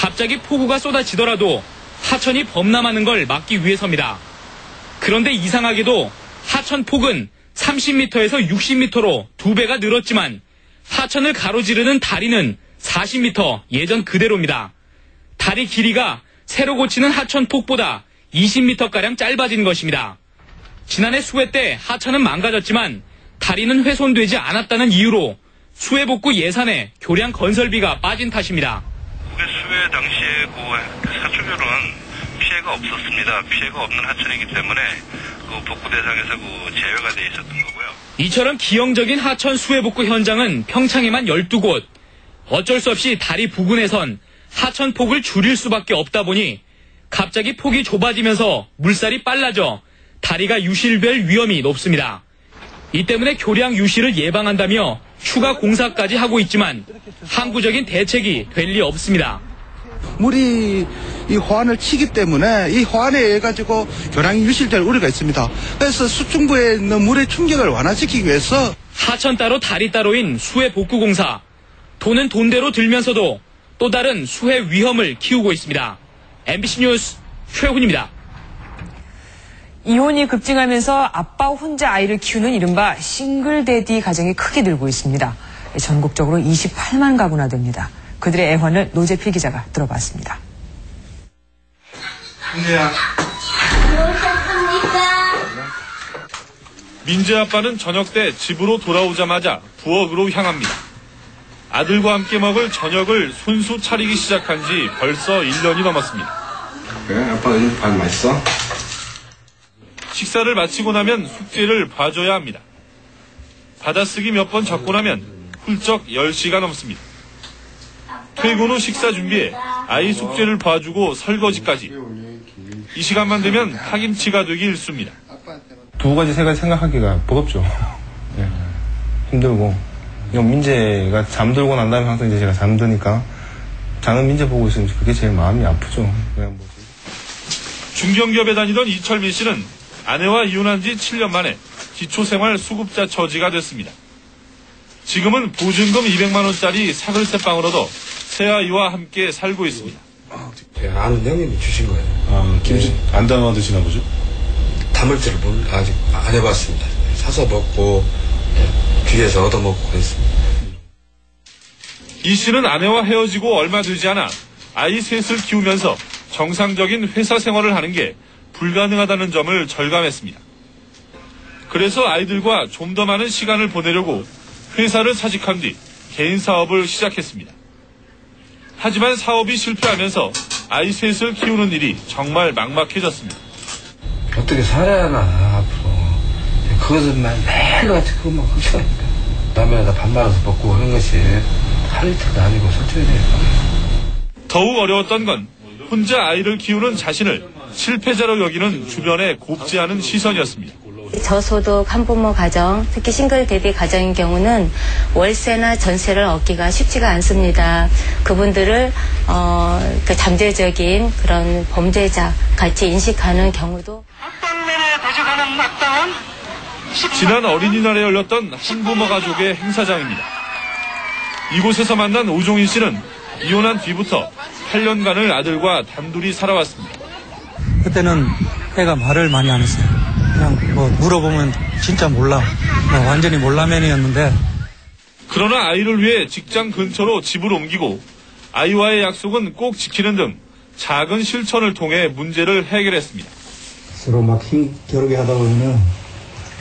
갑자기 폭우가 쏟아지더라도 하천이 범람하는 걸 막기 위해서입니다. 그런데 이상하게도 하천 폭은 30m에서 60m로 2배가 늘었지만 하천을 가로지르는 다리는 40m 예전 그대로입니다. 다리 길이가 새로 고치는 하천 폭보다 20m가량 짧아진 것입니다. 지난해 수해 때 하천은 망가졌지만 다리는 훼손되지 않았다는 이유로 수해 복구 예산에 교량 건설비가 빠진 탓입니다. 수해 당시에 그 하천교로는 피해가 없었습니다. 피해가 없는 하천이기 때문에 그 복구 대상에서 그 제외가 돼 있었던 거고요. 이처럼 기형적인 하천 수해 복구 현장은 평창에만 12곳. 어쩔 수 없이 다리 부근에선 하천 폭을 줄일 수밖에 없다 보니 갑자기 폭이 좁아지면서 물살이 빨라져 다리가 유실될 위험이 높습니다. 이 때문에 교량 유실을 예방한다며 추가 공사까지 하고 있지만 항구적인 대책이 될 리 없습니다. 물이 이 호안을 치기 때문에 이 호안에 의해 가지고 교량이 유실될 우려가 있습니다. 그래서 수중부에 있는 물의 충격을 완화시키기 위해서 하천 따로 다리 따로인 수해 복구 공사. 돈은 돈대로 들면서도 또 다른 수해 위험을 키우고 있습니다. MBC 뉴스 최훈입니다. 이혼이 급증하면서 아빠 혼자 아이를 키우는 이른바 싱글데디 가정이 크게 늘고 있습니다. 전국적으로 28만 가구나 됩니다. 그들의 애환을 노재필 기자가 들어봤습니다. 민재 아빠는 저녁 때 집으로 돌아오자마자 부엌으로 향합니다. 아들과 함께 먹을 저녁을 손수 차리기 시작한 지 벌써 1년이 넘었습니다. 그래? 아빠 요즘 밥 맛있어? 식사를 마치고 나면 숙제를 봐줘야 합니다. 받아쓰기 몇 번 적고 나면 훌쩍 10시가 넘습니다. 퇴근 후 식사 준비에 아이 숙제를 봐주고 설거지까지. 이 시간만 되면 파김치가 되기 일쑤입니다. 두 가지 세 가지 생각하기가 버겁죠. 네. 힘들고. 민재가 잠들고 난 다음에 항상 이제 제가 잠드니까 자는 민재 보고 있으면 그게 제일 마음이 아프죠. 그냥 뭐지. 중견기업에 다니던 이철민 씨는 아내와 이혼한 지 7년 만에 기초생활 수급자 처지가 됐습니다. 지금은 보증금 200만 원짜리 사글세 방을 얻어 새아이와 함께 살고 있습니다. 제가 아는 형님이 주신 거예요. 아, 김치 안 담아 드시나 보죠? 담을 줄을 아직 안 해봤습니다. 사서 먹고 뒤에서 얻어먹고 그랬습니다. 이 씨는 아내와 헤어지고 얼마 되지 않아 아이 셋을 키우면서 정상적인 회사 생활을 하는 게 불가능하다는 점을 절감했습니다. 그래서 아이들과 좀 더 많은 시간을 보내려고 회사를 사직한 뒤 개인 사업을 시작했습니다. 하지만 사업이 실패하면서 아이 셋을 키우는 일이 정말 막막해졌습니다. 어떻게 살아야 하나 앞으로. 그것만 매일같이 그것만 걱정하니까. 라면에다 밥 말아서 먹고 하는 것이 하루 이틀도 아니고 솔직히 더욱 어려웠던 건 혼자 아이를 키우는 자신을 실패자로 여기는 주변의 곱지 않은 시선이었습니다. 저소득 한부모 가정, 특히 싱글 대디 가정인 경우는 월세나 전세를 얻기가 쉽지가 않습니다. 그분들을 그 잠재적인 그런 범죄자 같이 인식하는 경우도. 어떤 면에 대적하는 마땅한 지난 어린이날에 열렸던 한부모 가족의 행사장입니다. 이곳에서 만난 오종인 씨는 이혼한 뒤부터 8년간을 아들과 단둘이 살아왔습니다. 그때는 애가 말을 많이 안 했어요. 그냥 뭐 물어보면 진짜 몰라. 완전히 몰라맨이었는데. 그러나 아이를 위해 직장 근처로 집을 옮기고 아이와의 약속은 꼭 지키는 등 작은 실천을 통해 문제를 해결했습니다. 서로 막 힘겨루게 하다 보면은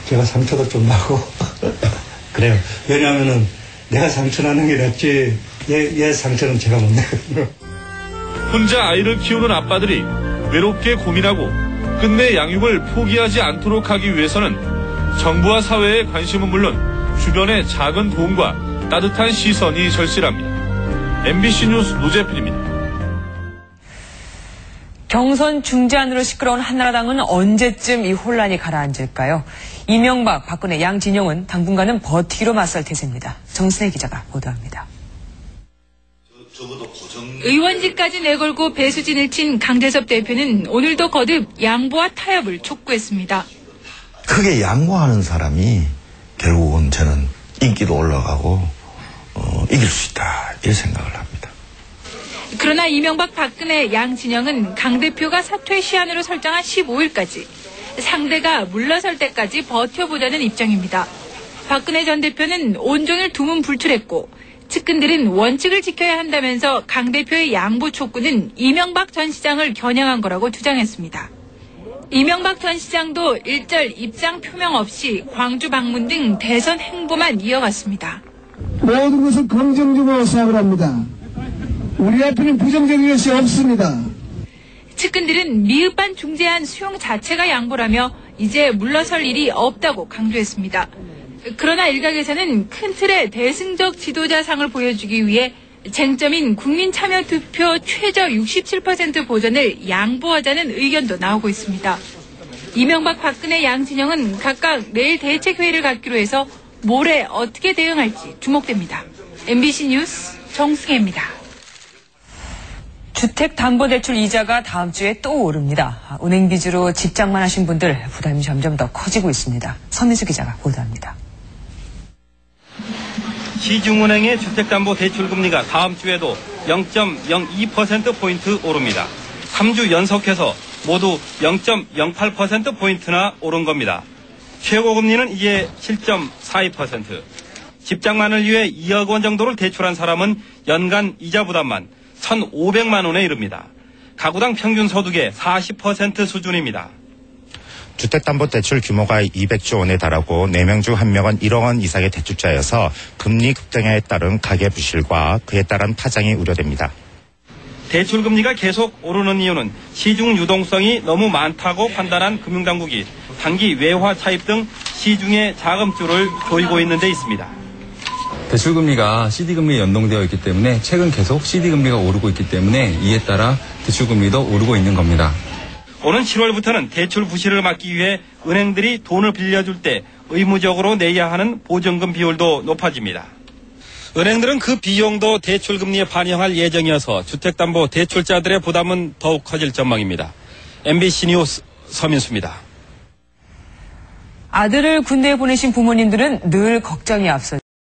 제가 상처도 좀 나고 그래요. 왜냐하면은 내가 상처나는 게 낫지 얘 상처는 제가 못 내거든요. 혼자 아이를 키우는 아빠들이 외롭게 고민하고 끝내 양육을 포기하지 않도록 하기 위해서는 정부와 사회의 관심은 물론 주변의 작은 도움과 따뜻한 시선이 절실합니다. MBC 뉴스 노재필입니다. 경선 중재안으로 시끄러운 한나라당은 언제쯤 이 혼란이 가라앉을까요? 이명박, 박근혜, 양진영은 당분간은 버티기로 맞설 태세입니다. 정순혜 기자가 보도합니다. 의원직까지 내걸고 배수진을 친 강재섭 대표는 오늘도 거듭 양보와 타협을 촉구했습니다. 크게 양보하는 사람이 결국은 저는 인기도 올라가고 이길 수 있다 이런 생각을 합니다. 그러나 이명박, 박근혜, 양 진영은 강 대표가 사퇴 시한으로 설정한 15일까지 상대가 물러설 때까지 버텨보자는 입장입니다. 박근혜 전 대표는 온종일 두문불출했고 측근들은 원칙을 지켜야 한다면서 강 대표의 양보 촉구는 이명박 전 시장을 겨냥한 거라고 주장했습니다. 이명박 전 시장도 일절 입장 표명 없이 광주 방문 등 대선 행보만 이어갔습니다. 모든 것을 긍정적으로 생각을 합니다. 우리 앞에는 부정적인 것이 없습니다. 측근들은 미흡한 중재안 수용 자체가 양보라며 이제 물러설 일이 없다고 강조했습니다. 그러나 일각에서는 큰 틀의 대승적 지도자상을 보여주기 위해 쟁점인 국민참여투표 최저 67% 보전을 양보하자는 의견도 나오고 있습니다. 이명박, 박근혜, 양 진영은 각각 내일 대책회의를 갖기로 해서 모레 어떻게 대응할지 주목됩니다. MBC 뉴스 정승혜입니다. 주택담보대출 이자가 다음 주에 또 오릅니다. 은행 빚으로 집장만 하신 분들 부담이 점점 더 커지고 있습니다. 서민수 기자가 보도합니다. 시중은행의 주택담보대출금리가 다음 주에도 0.02%포인트 오릅니다. 3주 연속해서 모두 0.08%포인트나 오른 겁니다. 최고금리는 이제 7.42%. 집장만을 위해 2억 원 정도를 대출한 사람은 연간 이자 부담만 1,500만 원에 이릅니다. 가구당 평균 소득의 40% 수준입니다. 주택담보대출 규모가 200조 원에 달하고 4명 중 1명은 1억 원 이상의 대출자여서 금리 급등에 따른 가계 부실과 그에 따른 파장이 우려됩니다. 대출금리가 계속 오르는 이유는 시중 유동성이 너무 많다고 판단한 금융당국이 단기 외화 차입 등 시중의 자금줄을 조이고 있는 데 있습니다. 대출금리가 CD금리에 연동되어 있기 때문에 최근 계속 CD금리가 오르고 있기 때문에 이에 따라 대출금리도 오르고 있는 겁니다. 오는 7월부터는 대출 부실을 막기 위해 은행들이 돈을 빌려줄 때 의무적으로 내야 하는 보증금 비율도 높아집니다. 은행들은 그 비용도 대출금리에 반영할 예정이어서 주택담보대출자들의 부담은 더욱 커질 전망입니다. MBC 뉴스 서민수입니다. 아들을 군대에 보내신 부모님들은 늘 걱정이 앞서